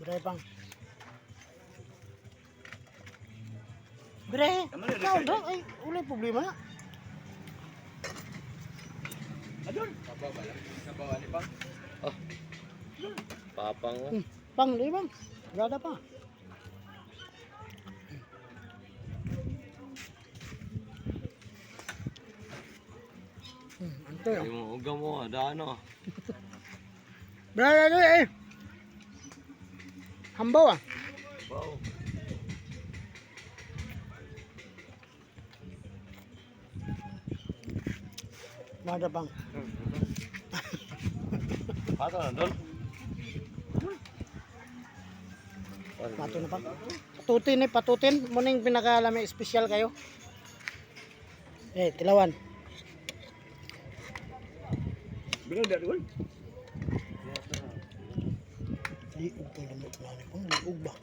Bre bang. Bre, ikaw daw ay wala problema. Adun. Sabaw lang. Sabaw ani bang. Oh. Papang oh. Bang, di bang. Gada pa. Ante. Yung uga mo, ada ano. Bre, eh. Hambaw ah. Wow. Gada bang. Pato na doon. Pato na pa. Patutin eh, patutin. Muning pinakalamay espesyal kayo. Tilawan. Bilang dah dun. Liug pa lamot na ni kung liug ba.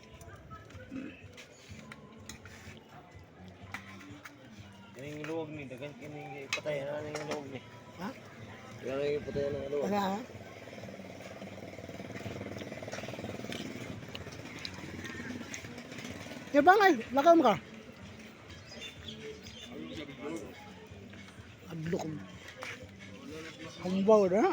Yung luwag ni, dagan kini patayan na yung luwag ni. Ha? Dagan yung patayan ng luwag. Ano ha? Bang ay, lakaw mo ka. Adlo ko. Hambaw na.